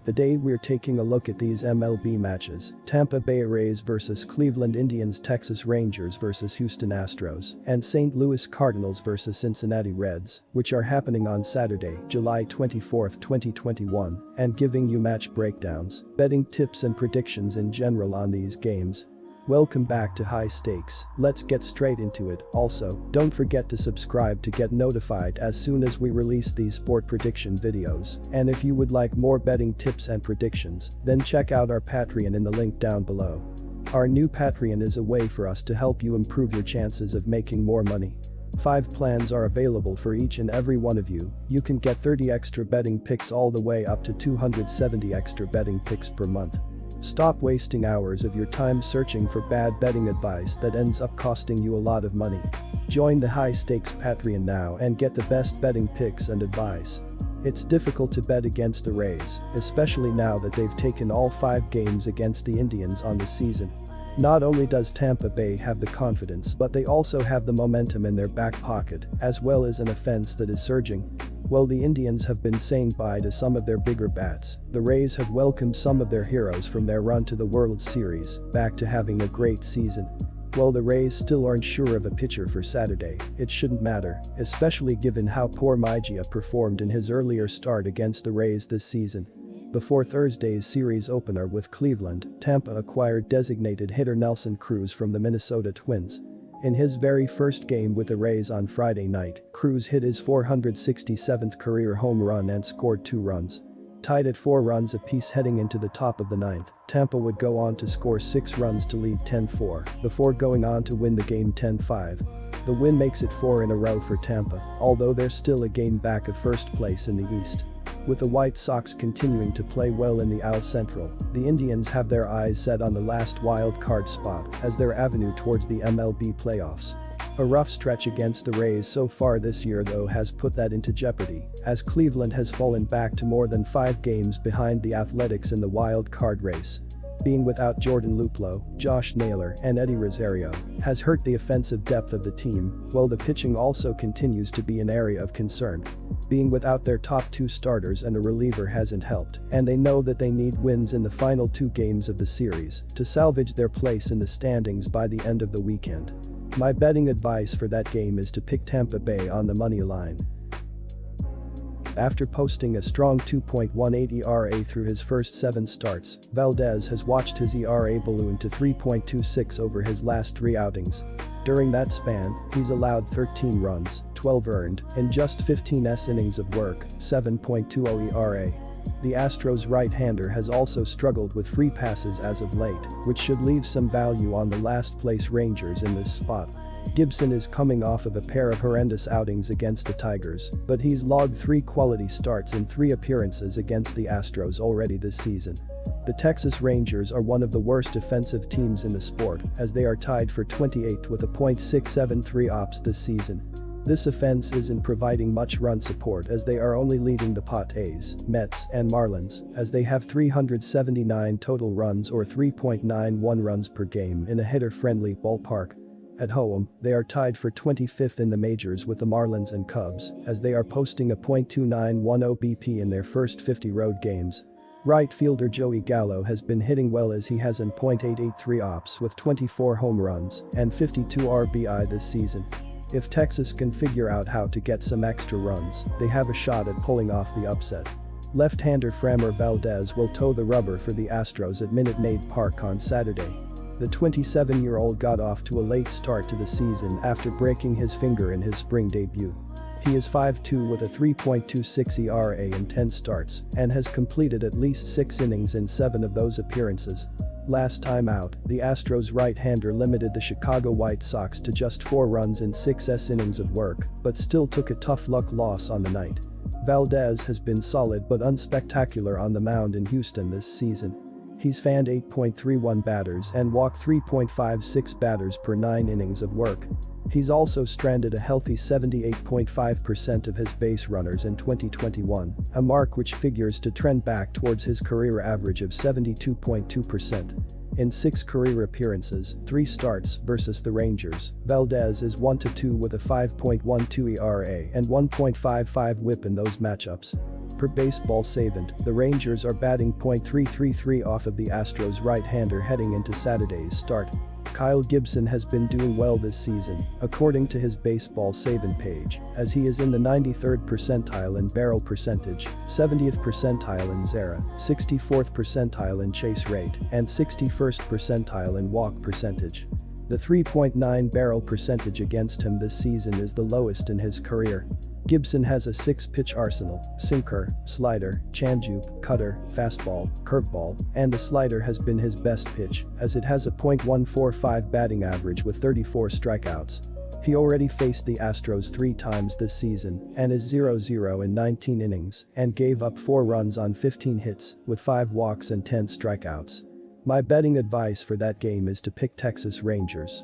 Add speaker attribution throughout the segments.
Speaker 1: Today we're taking a look at these MLB matches: Tampa Bay Rays vs Cleveland Indians, Texas Rangers vs Houston Astros, and St. Louis Cardinals vs Cincinnati Reds, which are happening on Saturday, July 24, 2021, and giving you match breakdowns, betting tips and predictions in general on these games. Welcome back to High Stakes. Let's get straight into it. Also, don't forget to subscribe to get notified as soon as we release these sport prediction videos. And if you would like more betting tips and predictions, then check out our Patreon in the link down below. Our new Patreon is a way for us to help you improve your chances of making more money. 5 plans are available for each and every one of you. You can get 30 extra betting picks all the way up to 270 extra betting picks per month. Stop wasting hours of your time searching for bad betting advice that ends up costing you a lot of money. Join the High Stakes Patreon now and get the best betting picks and advice. It's difficult to bet against the Rays, especially now that they've taken all 5 games against the Indians on the season. Not only does Tampa Bay have the confidence, but they also have the momentum in their back pocket, as well as an offense that is surging. While the Indians have been saying bye to some of their bigger bats, the Rays have welcomed some of their heroes from their run to the World Series back to having a great season. While the Rays still aren't sure of a pitcher for Saturday, it shouldn't matter, especially given how poor Mejia performed in his earlier start against the Rays this season. Before Thursday's series opener with Cleveland, Tampa acquired designated hitter Nelson Cruz from the Minnesota Twins. In his very first game with the Rays on Friday night, Cruz hit his 467th career home run and scored 2 runs. Tied at 4 runs apiece heading into the top of the 9th, Tampa would go on to score 6 runs to lead 10-4, before going on to win the game 10-5. The win makes it 4 in a row for Tampa, although they're still a game back of first place in the East. With the White Sox continuing to play well in the AL Central, the Indians have their eyes set on the last wild card spot as their avenue towards the MLB playoffs. A rough stretch against the Rays so far this year though has put that into jeopardy, as Cleveland has fallen back to more than 5 games behind the Athletics in the wild card race. Being without Jordan Luplow, Josh Naylor, and Eddie Rosario has hurt the offensive depth of the team, while the pitching also continues to be an area of concern. Being without their top 2 starters and a reliever hasn't helped, and they know that they need wins in the final 2 games of the series to salvage their place in the standings by the end of the weekend. My betting advice for that game is to pick Tampa Bay on the money line. After posting a strong 2.18 ERA through his first 7 starts, Valdez has watched his ERA balloon to 3.26 over his last 3 outings. During that span, he's allowed 13 runs, 12 earned, in just 15 innings of work, 7.20 ERA. The Astros' right-hander has also struggled with free passes as of late, which should leave some value on the last-place Rangers in this spot. Gibson is coming off of a pair of horrendous outings against the Tigers, but he's logged 3 quality starts in 3 appearances against the Astros already this season. The Texas Rangers are one of the worst defensive teams in the sport, as they are tied for 28th with a .673 ops this season. This offense isn't providing much run support as they are only leading the Padres, Mets, and Marlins, as they have 379 total runs or 3.91 runs per game in a hitter-friendly ballpark. At home, they are tied for 25th in the majors with the Marlins and Cubs, as they are posting a .291 OBP in their first 50 road games. Right fielder Joey Gallo has been hitting well as he has an .883 ops with 24 home runs and 52 RBI this season. If Texas can figure out how to get some extra runs, they have a shot at pulling off the upset. Left-hander Framber Valdez will toe the rubber for the Astros at Minute Maid Park on Saturday. The 27-year-old got off to a late start to the season after breaking his finger in his spring debut. He is 5'2" with a 3.26 ERA in 10 starts and has completed at least 6 innings in 7 of those appearances. Last time out, the Astros' right-hander limited the Chicago White Sox to just 4 runs in 6 innings of work, but still took a tough luck loss on the night. Valdez has been solid but unspectacular on the mound in Houston this season. He's fanned 8.31 batters and walked 3.56 batters per 9 innings of work. He's also stranded a healthy 78.5% of his base runners in 2021, a mark which figures to trend back towards his career average of 72.2%. In 6 career appearances, 3 starts versus the Rangers, Valdez is 1-2 with a 5.12 ERA and 1.55 WHIP in those matchups. Per Baseball Savant, the Rangers are batting .333 off of the Astros right-hander heading into Saturday's start. Kyle Gibson has been doing well this season, according to his Baseball Savant page, as he is in the 93rd percentile in barrel percentage, 70th percentile in ZERA, 64th percentile in chase rate, and 61st percentile in walk percentage. The 3.9 barrel percentage against him this season is the lowest in his career. Gibson has a 6-pitch arsenal: sinker, slider, changeup, cutter, fastball, curveball, and the slider has been his best pitch, as it has a .145 batting average with 34 strikeouts. He already faced the Astros 3 times this season and is 0-0 in 19 innings and gave up 4 runs on 15 hits with 5 walks and 10 strikeouts. My betting advice for that game is to pick Texas Rangers.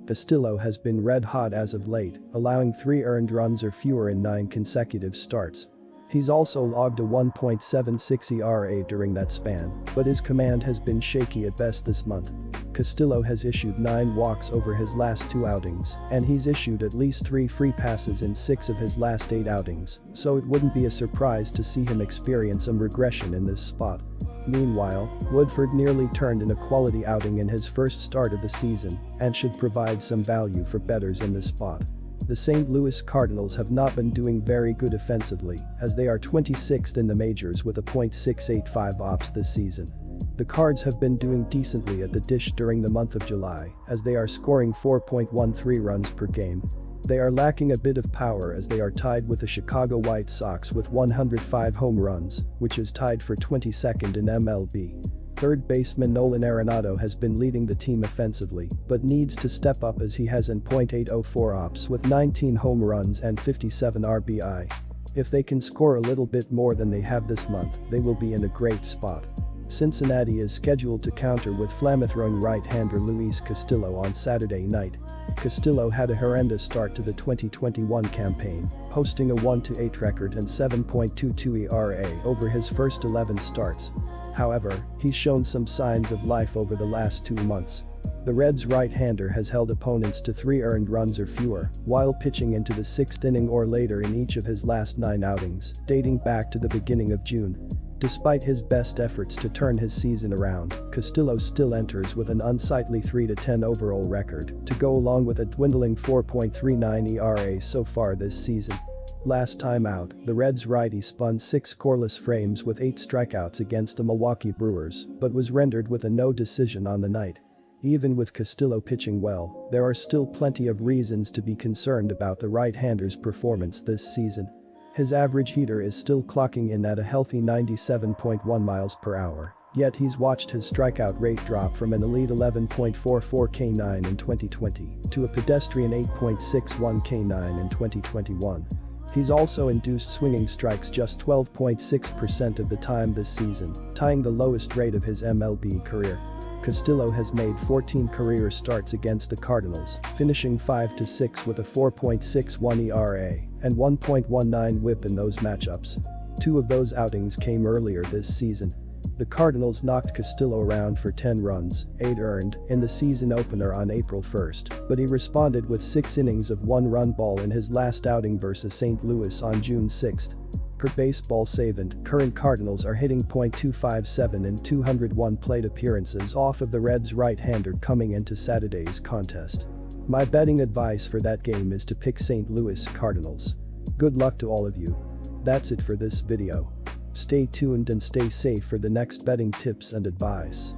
Speaker 1: Castillo has been red hot as of late, allowing 3 earned runs or fewer in 9 consecutive starts. He's also logged a 1.76 ERA during that span, but his command has been shaky at best this month. Castillo has issued 9 walks over his last 2 outings, and he's issued at least 3 free passes in 6 of his last 8 outings, so it wouldn't be a surprise to see him experience some regression in this spot. Meanwhile, Woodford nearly turned in a quality outing in his first start of the season and should provide some value for bettors in this spot. The St. Louis Cardinals have not been doing very good offensively, as they are 26th in the majors with a .685 OPS this season. The Cards have been doing decently at the dish during the month of July, as they are scoring 4.13 runs per game. They are lacking a bit of power as they are tied with the Chicago White Sox with 105 home runs, which is tied for 22nd in MLB. Third baseman Nolan Arenado has been leading the team offensively, but needs to step up as he has an .804 OPS with 19 home runs and 57 RBI. If they can score a little bit more than they have this month, they will be in a great spot. Cincinnati is scheduled to counter with flamethrowing right-hander Luis Castillo on Saturday night. Castillo had a horrendous start to the 2021 campaign, posting a 1-8 record and 7.22 ERA over his first 11 starts. However, he's shown some signs of life over the last 2 months. The Reds' right-hander has held opponents to 3 earned runs or fewer, while pitching into the 6th inning or later in each of his last 9 outings, dating back to the beginning of June. Despite his best efforts to turn his season around, Castillo still enters with an unsightly 3-10 overall record, to go along with a dwindling 4.39 ERA so far this season. Last time out, the Reds righty spun 6 scoreless frames with 8 strikeouts against the Milwaukee Brewers, but was rendered with a no decision on the night. Even with Castillo pitching well, there are still plenty of reasons to be concerned about the right-hander's performance this season. His average heater is still clocking in at a healthy 97.1 miles per hour, yet he's watched his strikeout rate drop from an elite 11.44 K9 in 2020 to a pedestrian 8.61 K9 in 2021. He's also induced swinging strikes just 12.6% of the time this season, tying the lowest rate of his MLB career. Castillo has made 14 career starts against the Cardinals, finishing 5-6 with a 4.61 ERA and 1.19 WHIP in those matchups. 2 of those outings came earlier this season. The Cardinals knocked Castillo around for 10 runs, 8 earned, in the season opener on April 1st, but he responded with 6 innings of 1-run ball in his last outing versus St. Louis on June 6. Per Baseball Savant, current Cardinals are hitting .257 in 201 plate appearances off of the Reds' right-hander coming into Saturday's contest. My betting advice for that game is to pick St. Louis Cardinals. Good luck to all of you. That's it for this video. Stay tuned and stay safe for the next betting tips and advice.